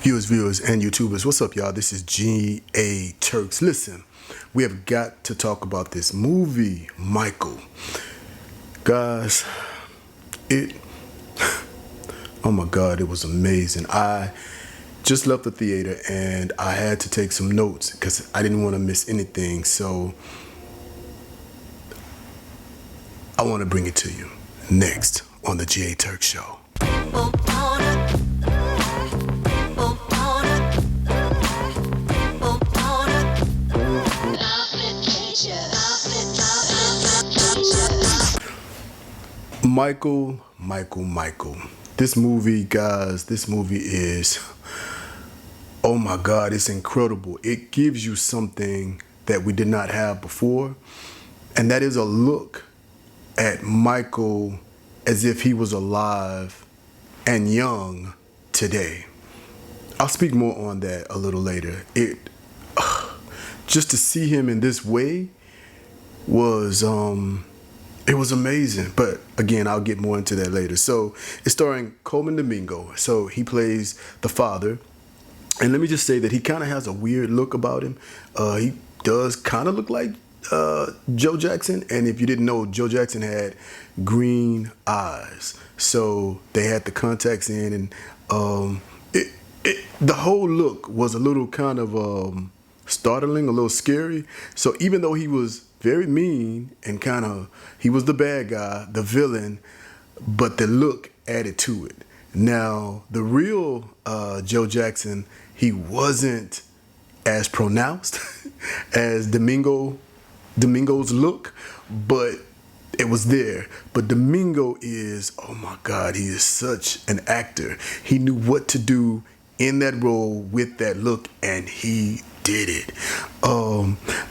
Viewers, and YouTubers, what's up, y'all? This is G.A.Turks. Listen, we have got to talk about this movie, Michael. Guys, oh my God, it was amazing. I just left the theater and I had to take some notes because I didn't want to miss anything. So I want to bring it to you next on the G.A.Turks Show. Michael. This movie, guys, is, oh my God, it's incredible. It gives you something that we did not have before, and that is a look at Michael as if he was alive and young today. I'll speak more on that a little later. Just to see him in this way was it was amazing. But again, I'll get more into that later. So it's starring Colman Domingo. So he plays the father. And let me just say that he kind of has a weird look about him. He does kind of look like Joe Jackson. And if you didn't know, Joe Jackson had green eyes. So they had the contacts in, and the whole look was a little kind of startling, a little scary. So even though he was very mean and he was the bad guy, the villain, but the look added to it. Now, the real Joe Jackson, he wasn't as pronounced as Domingo's look, but it was there. But Domingo is, oh my God, he is such an actor. He knew what to do in that role with that look, and he did it.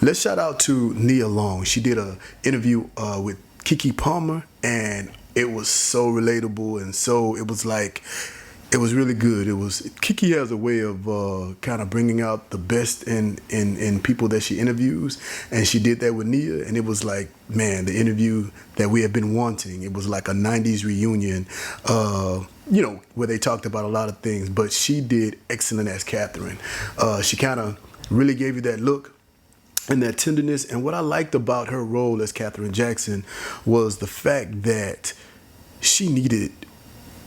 Let's shout out to Nia Long. She did an interview with Keke Palmer, and it was so relatable, and so it was really good. Keke has a way of kind of bringing out the best in people that she interviews, and she did that with Nia, and it was like, man, the interview that we have been wanting. It was like a 90s reunion, where they talked about a lot of things, but she did excellent as Catherine. She kind of really gave you that look and that tenderness. And what I liked about her role as Catherine Jackson was the fact that she needed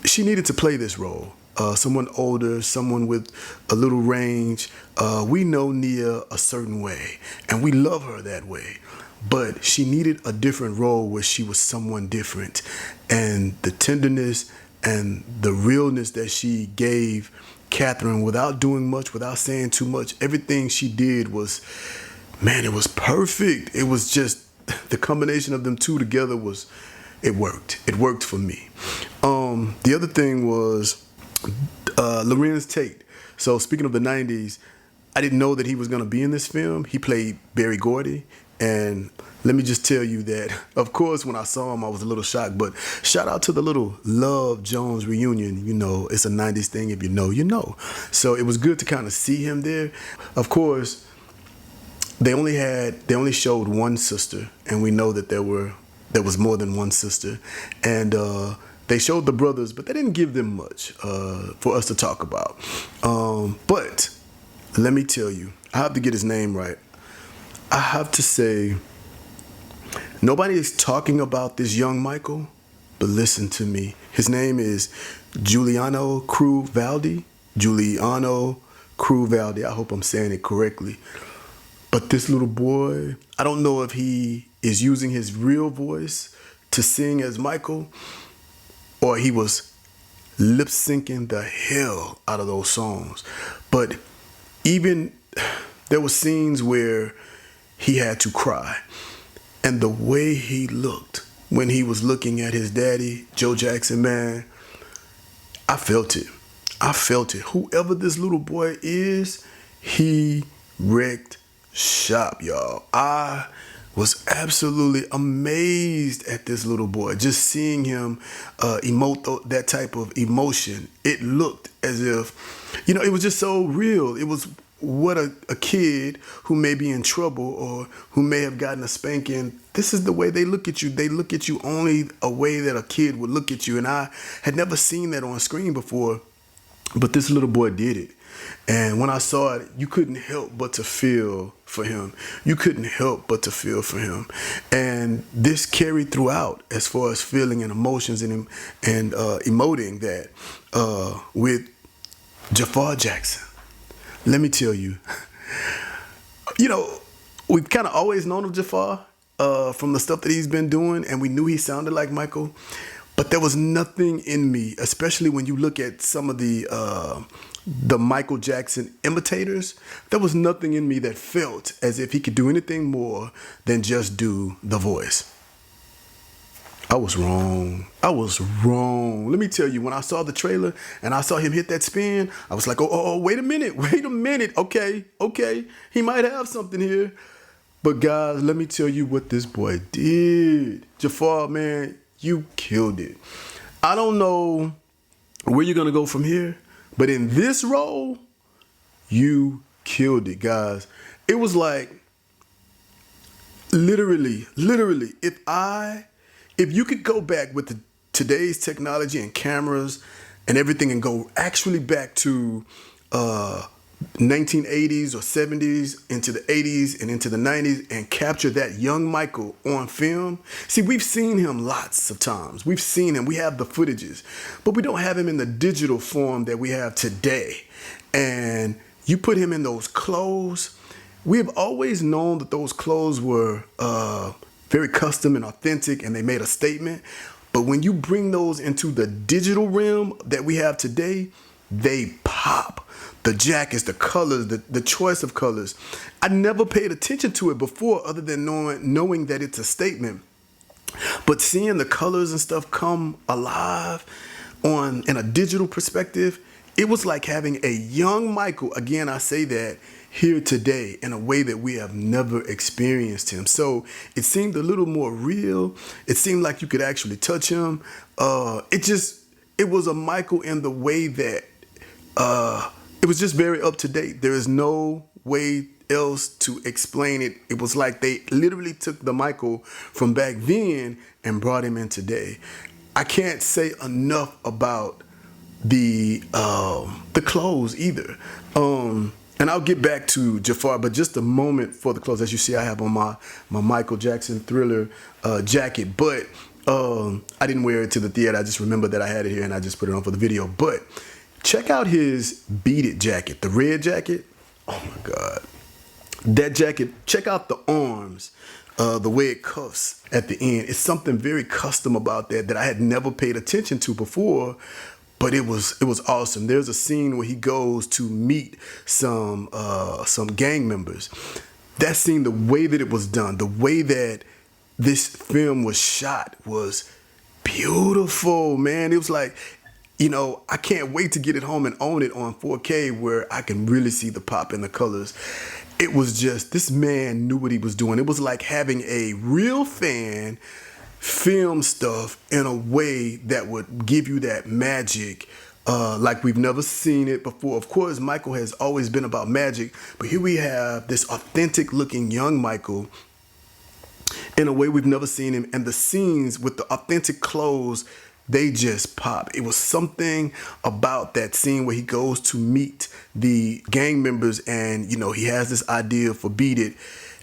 to play this role. Someone older, someone with a little range. We know Nia a certain way, and we love her that way. But she needed a different role where she was someone different. And the tenderness and the realness that she gave Catherine without doing much, without saying too much, everything she did was, man, it was perfect. It was just, the combination of them two together it worked. It worked for me. The other thing was Lorenz Tate. So speaking of the 90s, I didn't know that he was going to be in this film. He played Berry Gordy. And let me just tell you that, of course, when I saw him, I was a little shocked. But shout out to the little Love Jones reunion. You know, it's a 90s thing. If you know, you know. So it was good to kind of see him there. Of course, they only showed one sister, and we know that there was more than one sister. And they showed the brothers, but they didn't give them much for us to talk about. But let me tell you, I have to get his name right. I have to say, nobody is talking about this young Michael, but listen to me. His name is Giuliano Cruvaldi. I hope I'm saying it correctly. But this little boy, I don't know if he is using his real voice to sing as Michael, or he was lip syncing the hell out of those songs. But even there were scenes where he had to cry. And the way he looked when he was looking at his daddy, Joe Jackson, man, I felt it. Whoever this little boy is, he wrecked shop, y'all. I was absolutely amazed at this little boy. Just seeing him emote that type of emotion. It looked as if, it was just so real. It was what a kid who may be in trouble or who may have gotten a spanking, this is the way they look at you. They look at you only a way that a kid would look at you. And I had never seen that on screen before, but this little boy did it. And when I saw it, you couldn't help but to feel for him. You couldn't help but to feel for him. And this carried throughout as far as feeling and emotions and emoting that with Jafar Jackson. Let me tell you, you know, we've kind of always known of Jafar from the stuff that he's been doing, and we knew he sounded like Michael. But there was nothing in me, especially when you look at some of the Michael Jackson imitators, there was nothing in me that felt as if he could do anything more than just do the voice. I was wrong. I was wrong. Let me tell you, when I saw the trailer and I saw him hit that spin, I was like, oh, wait a minute. Okay. He might have something here. But guys, let me tell you what this boy did. Jafar, man, you killed it. I don't know where you're going to go from here, but in this role, you killed it, guys. It was like, literally, if you could go back with today's technology and cameras and everything and go actually back to 1980s or 70s into the 80s and into the 90s and capture that young Michael on film. See, we've seen him lots of times. We've seen him. We have the footages, but we don't have him in the digital form that we have today. And you put him in those clothes. We have always known that those clothes were very custom and authentic, and they made a statement. But when you bring those into the digital realm that we have today, they pop. The jackets, the colors, the choice of colors. I never paid attention to it before other than knowing that it's a statement. But seeing the colors and stuff come alive in a digital perspective, it was like having a young Michael, again, I say that, here today in a way that we have never experienced him. So it seemed a little more real. It seemed like you could actually touch him. It was a Michael in the way that it was just very up to date. There is no way else to explain it. It was like they literally took the Michael from back then and brought him in today. I can't say enough about the clothes either. And I'll get back to Jafar, but just a moment for the clothes. As you see, I have on my Michael Jackson Thriller jacket, but I didn't wear it to the theater. I just remember that I had it here and I just put it on for the video. But check out his Beat It jacket, the red jacket. Oh my God. That jacket, check out the arms, the way it cuffs at the end. It's something very custom about that I had never paid attention to before, but it was awesome. There's a scene where he goes to meet some gang members. That scene, the way that it was done, the way that this film was shot was beautiful, man. It was like, you know, I can't wait to get it home and own it on 4K where I can really see the pop and the colors. It was just, this man knew what he was doing. It was like having a real fan film stuff in a way that would give you that magic like we've never seen it before. Of course, Michael has always been about magic, but here we have this authentic looking young Michael in a way we've never seen him. And the scenes with the authentic clothes, they just pop. It was something about that scene where he goes to meet the gang members and, you know, he has this idea for Beat It,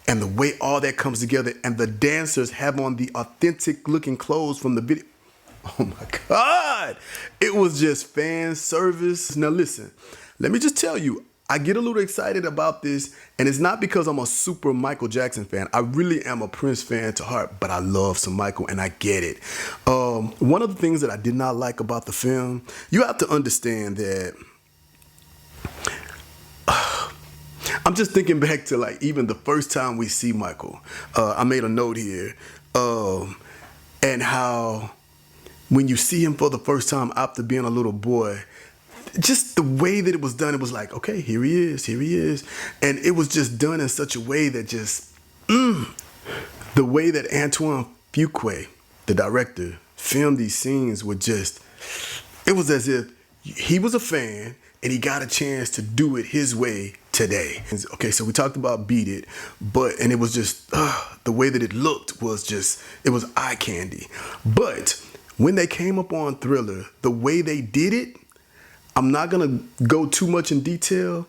and the way all that comes together and the dancers have on the authentic looking clothes from the video. Oh my God. It was just fan service. Now listen, let me just tell you, I get a little excited about this, and it's not because I'm a super Michael Jackson fan. I really am a Prince fan to heart, but I love some Michael, and I get it. One of the things that I did not like about the film, you have to understand that I'm just thinking back to like even the first time we see Michael. I made a note here, and how when you see him for the first time after being a little boy, just the way that it was done, it was like, okay, here he is. And it was just done in such a way that just, the way that Antoine Fuqua, the director, filmed these scenes were just, it was as if he was a fan and he got a chance to do it his way today. Okay, so we talked about Beat It, and it was just, the way that it looked was just, it was eye candy. But when they came up on Thriller, the way they did it, I'm not gonna go too much in detail,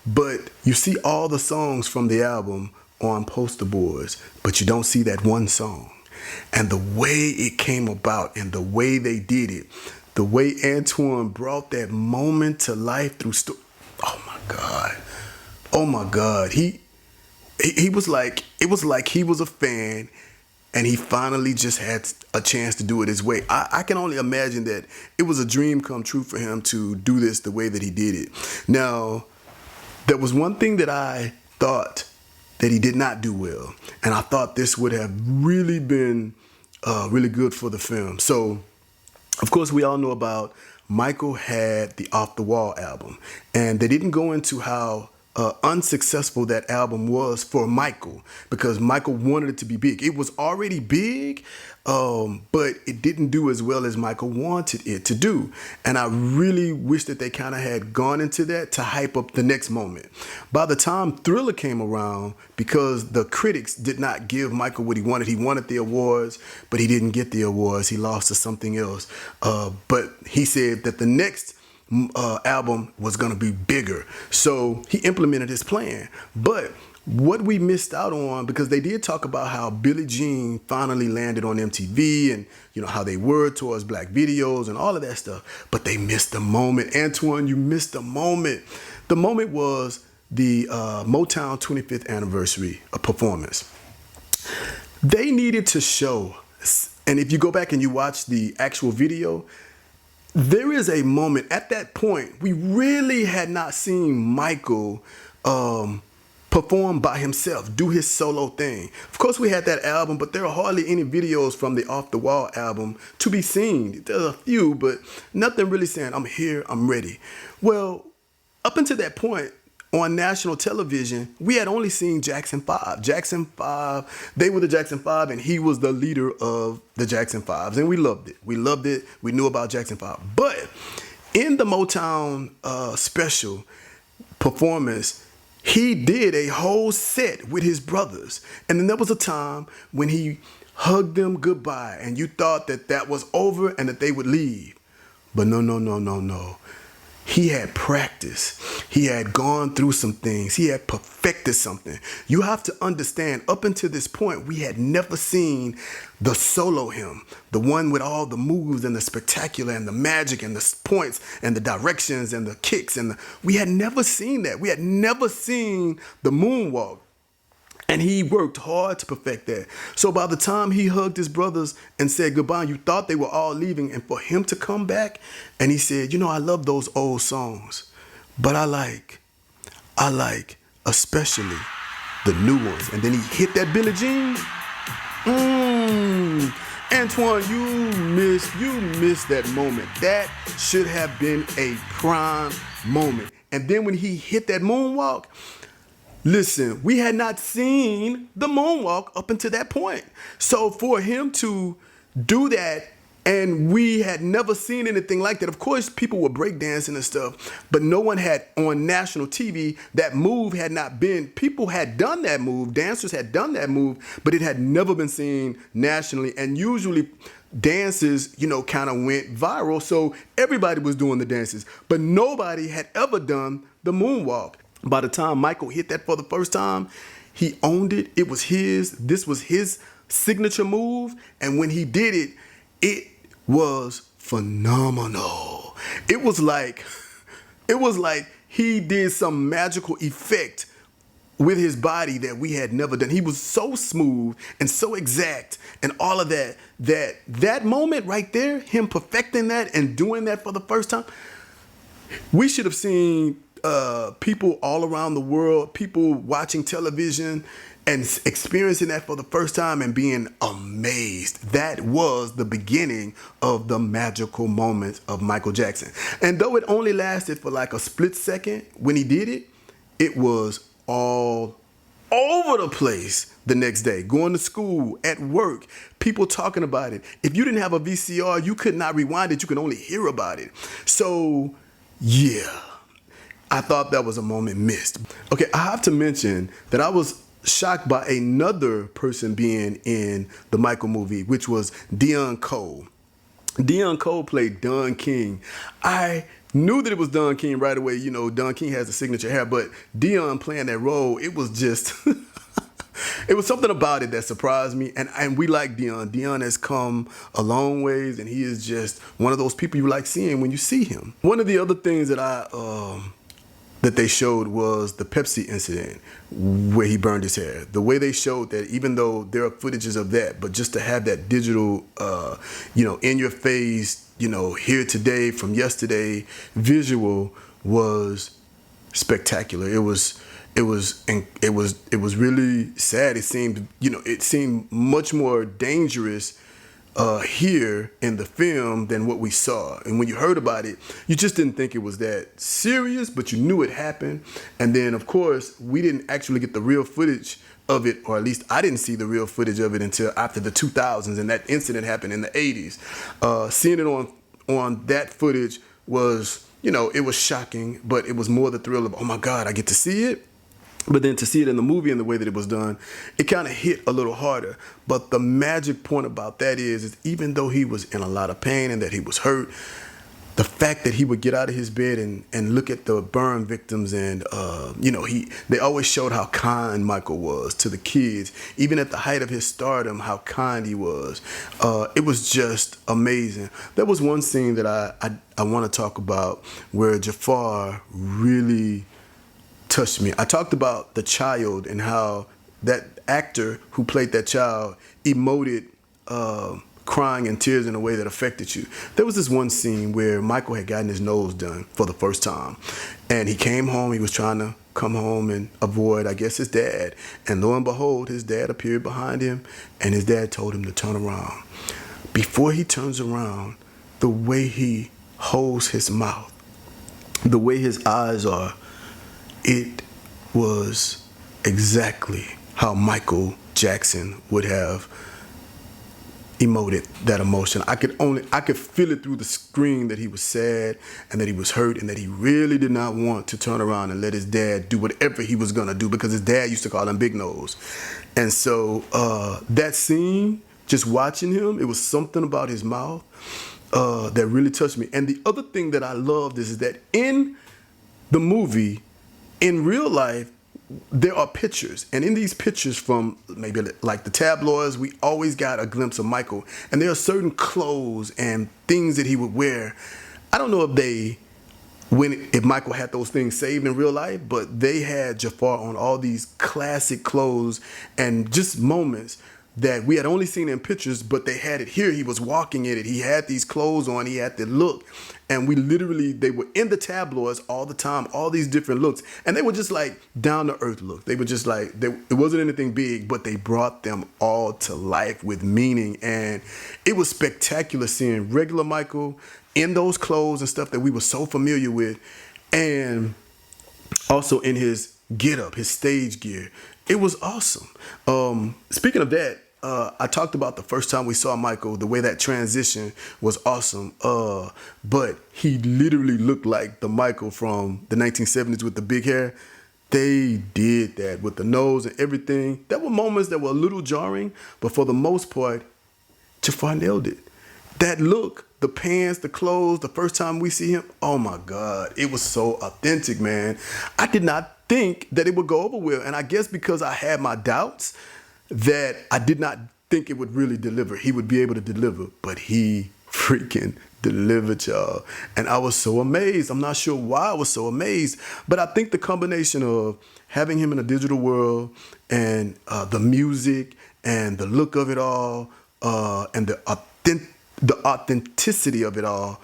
but you see all the songs from the album on poster boards, but you don't see that one song. And the way it came about and the way they did it, the way Antoine brought that moment to life through oh my God. Oh my God. He was like, it was like he was a fan and he finally just had a chance to do it his way. I can only imagine that it was a dream come true for him to do this the way that he did it. Now, there was one thing that I thought that he did not do well, and I thought this would have really been really good for the film. So, of course, we all know about Michael had the Off the Wall album, and they didn't go into how unsuccessful that album was for Michael, because Michael wanted it to be big. It was already big, but it didn't do as well as Michael wanted it to do. And I really wish that they kind of had gone into that to hype up the next moment. By the time Thriller came around, because the critics did not give Michael what he wanted the awards, but he didn't get the awards. He lost to something else. But he said that the next album was going to be bigger. So he implemented his plan. But what we missed out on, because they did talk about how Billie Jean finally landed on MTV and, you know, how they were towards black videos and all of that stuff, but they missed the moment. Antoine, you missed the moment. The moment was the Motown 25th anniversary performance. They needed to show, and if you go back and you watch the actual video, there is a moment at that point, we really had not seen Michael perform by himself, do his solo thing. Of course, we had that album, but there are hardly any videos from the Off the Wall album to be seen. There's a few, but nothing really saying, I'm here, I'm ready. Well, up until that point, on national television, we had only seen Jackson 5. Jackson 5, they were the Jackson 5, and he was the leader of the Jackson 5s, and we loved it. We loved it. We knew about Jackson 5. But in the Motown special performance, he did a whole set with his brothers. And then there was a time when he hugged them goodbye, and you thought that that was over and that they would leave. But no. He had practiced. He had gone through some things. He had perfected something. You have to understand, up until this point, we had never seen the solo him, the one with all the moves and the spectacular and the magic and the points and the directions and the kicks. We had never seen that. We had never seen the moonwalk. And he worked hard to perfect that. So by the time he hugged his brothers and said goodbye, you thought they were all leaving. And for him to come back and he said, you know, I love those old songs, but I like especially the new ones. And then he hit that Billie Jean. Antoine, you missed that moment. That should have been a prime moment. And then when he hit that moonwalk, listen, we had not seen the moonwalk up until that point. So for him to do that, and we had never seen anything like that. Of course, people were breakdancing and stuff, but no one had on national TV, that move had not been, people had done that move, dancers had done that move, but it had never been seen nationally. And usually dances, you know, kind of went viral. So everybody was doing the dances, but nobody had ever done the moonwalk. By the time Michael hit that for the first time, he owned it. It was his. This was his signature move. And when he did it, it was phenomenal. It was like he did some magical effect with his body that we had never done. He was so smooth and so exact and all of that, that moment right there, him perfecting that and doing that for the first time, we should have seen people all around the world, people watching television and experiencing that for the first time and being amazed. That was the beginning of the magical moments of Michael Jackson. And though it only lasted for like a split second when he did it, it was all over the place the next day, going to school, at work, people talking about it. If you didn't have a VCR, you could not rewind it. You could only hear about it. So, yeah, I thought that was a moment missed. Okay, I have to mention that I was shocked by another person being in the Michael movie, which was Deon Cole. Deon Cole played Don King. I Knew that it was Don King right away. You know, Don King has the signature hair, but Dion playing that role, it was just, it was something about it that surprised me. And we like Dion. Dion has come a long ways, and he is just one of those people you like seeing when you see him. One of the other things that that they showed was the Pepsi incident where he burned his hair. The way they showed that, even though there are footages of that, but just to have that digital, in your face, here today from yesterday visual was spectacular. It was really sad. It seemed much more dangerous here in the film than what we saw. And when you heard about it, you just didn't think it was that serious, but you knew it happened. And then, of course, we didn't actually get the real footage of it, or at least I didn't see the real footage of it until after the 2000s, and that incident happened in the 80s. Seeing it on that footage was, it was shocking, but it was more the thrill of, oh my God, I get to see it. But then to see it in the movie and the way that it was done, it kind of hit a little harder. But the magic point about that is even though he was in a lot of pain and that he was hurt, the fact that he would get out of his bed and look at the burn victims, and they always showed how kind Michael was to the kids, even at the height of his stardom, how kind he was. It was just amazing. There was one scene that I want to talk about where Jafar really touched me. I talked about the child and how that actor who played that child emoted crying and tears in a way that affected you. There was this one scene where Michael had gotten his nose done for the first time, and he came home. He was trying to come home and avoid, I guess, his dad. And lo and behold, his dad appeared behind him, and his dad told him to turn around. Before he turns around, the way he holds his mouth, the way his eyes are, it was exactly how Michael Jackson would have emoted that emotion. I could feel it through the screen that he was sad and that he was hurt and that he really did not want to turn around and let his dad do whatever he was gonna do, because his dad used to call him Big Nose. And so that scene, just watching him, it was something about his mouth that really touched me. And the other thing that I loved is that in the movie, in real life, there are pictures, and in these pictures from maybe like the tabloids, we always got a glimpse of Michael, and there are certain clothes and things that he would wear. I don't know if Michael had those things saved in real life, but they had Jafar on all these classic clothes and just moments that we had only seen in pictures, but they had it here. He was walking in it. He had these clothes on. He had the look. And they were in the tabloids all the time, all these different looks. And they were just like down to earth look. They were just like, it wasn't anything big, but they brought them all to life with meaning. And it was spectacular seeing regular Michael in those clothes and stuff that we were so familiar with. And also in his getup, his stage gear. It was awesome. Speaking of that, I talked about the first time we saw Michael, the way that transition was awesome. But he literally looked like the Michael from the 1970s with the big hair. They did that with the nose and everything. There were moments that were a little jarring, but for the most part, Jafar nailed it. That look, the pants, the clothes, the first time we see him, oh my God, it was so authentic, man. I did not think that it would go over well. And I guess because I had my doubts, that I did not think it would really deliver. He would be able to deliver, but he freaking delivered, y'all. And I was so amazed. I'm not sure why I was so amazed, but I think the combination of having him in a digital world and the music and the look of it all and the authenticity of it all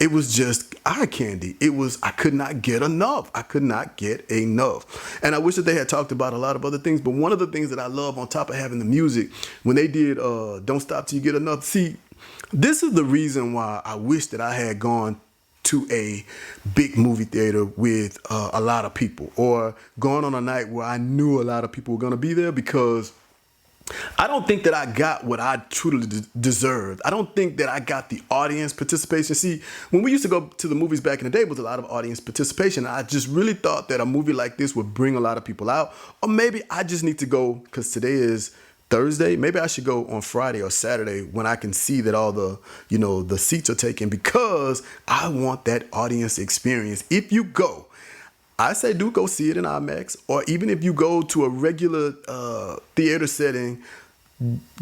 it was just eye candy. I could not get enough. I could not get enough. And I wish that they had talked about a lot of other things, but one of the things that I love on top of having the music, when they did Don't Stop Till You Get Enough, see, this is the reason why I wish that I had gone to a big movie theater with a lot of people, or gone on a night where I knew a lot of people were going to be there, because I don't think that I got what I truly deserved. I don't think that I got the audience participation. See, when we used to go to the movies back in the day, it was a lot of audience participation. I just really thought that a movie like this would bring a lot of people out. Or maybe I just need to go, because today is Thursday. Maybe I should go on Friday or Saturday when I can see that all the, the seats are taken, because I want that audience experience. If you go, I say do go see it in IMAX, or even if you go to a regular theater setting,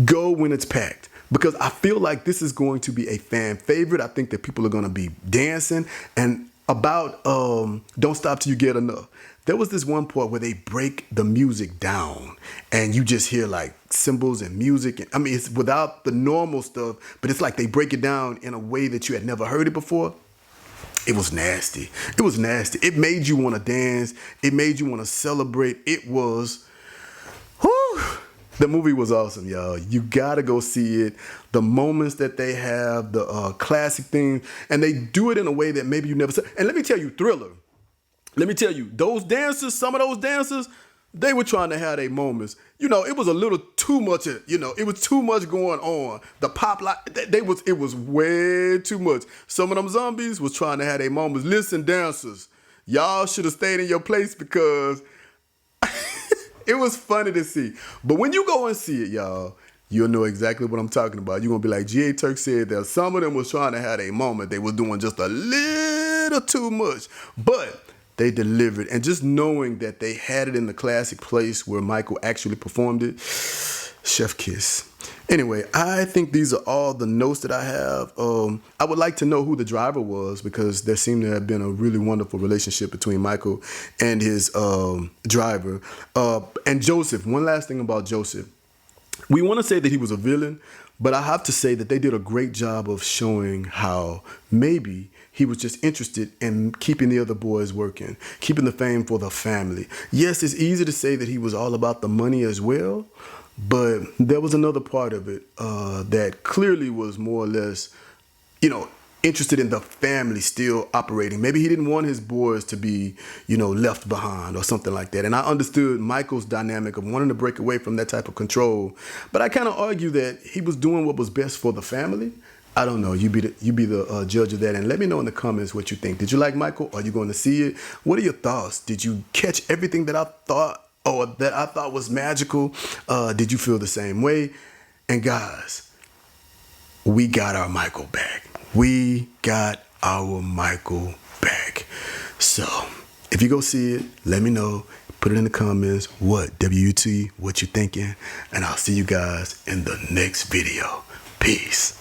go when it's packed. Because I feel like this is going to be a fan favorite. I think that people are going to be dancing. And about Don't Stop Till You Get Enough, there was this one part where they break the music down and you just hear like cymbals and music. I mean, it's without the normal stuff, but it's like they break it down in a way that you had never heard it before. It was nasty. It was nasty. It made you want to dance. It made you want to celebrate. It was, whew. The movie was awesome, y'all. You gotta go see it. The moments that they have, the classic things, and they do it in a way that maybe you never saw. And let me tell you, Thriller. Let me tell you, those dancers, some of those dancers, they were trying to have their moments. It was a little too much. It was too much going on. The pop light, it was way too much. Some of them zombies was trying to have their moments. Listen, dancers, y'all should have stayed in your place, because it was funny to see. But when you go and see it, y'all, you'll know exactly what I'm talking about. You're going to be like G.A.Turks said that some of them was trying to have a moment. They were doing just a little too much. But they delivered. And just knowing that they had it in the classic place where Michael actually performed it, chef kiss. Anyway, I think these are all the notes that I have. I would like to know who the driver was, because there seemed to have been a really wonderful relationship between Michael and his driver. And Joseph, one last thing about Joseph. We want to say that he was a villain, but I have to say that they did a great job of showing how maybe he was just interested in keeping the other boys working, keeping the fame for the family. Yes, it's easy to say that he was all about the money as well, but there was another part of it that clearly was more or less, interested in the family still operating. Maybe he didn't want his boys to be, left behind or something like that. And I understood Michael's dynamic of wanting to break away from that type of control. But I kind of argue that he was doing what was best for the family. I don't know. You be the judge of that. And let me know in the comments what you think. Did you like Michael? Are you going to see it? What are your thoughts? Did you catch everything that I thought, or that I thought was magical? Did you feel the same way? And guys, we got our Michael back. We got our Michael back. So if you go see it, let me know. Put it in the comments. What you thinking? And I'll see you guys in the next video. Peace.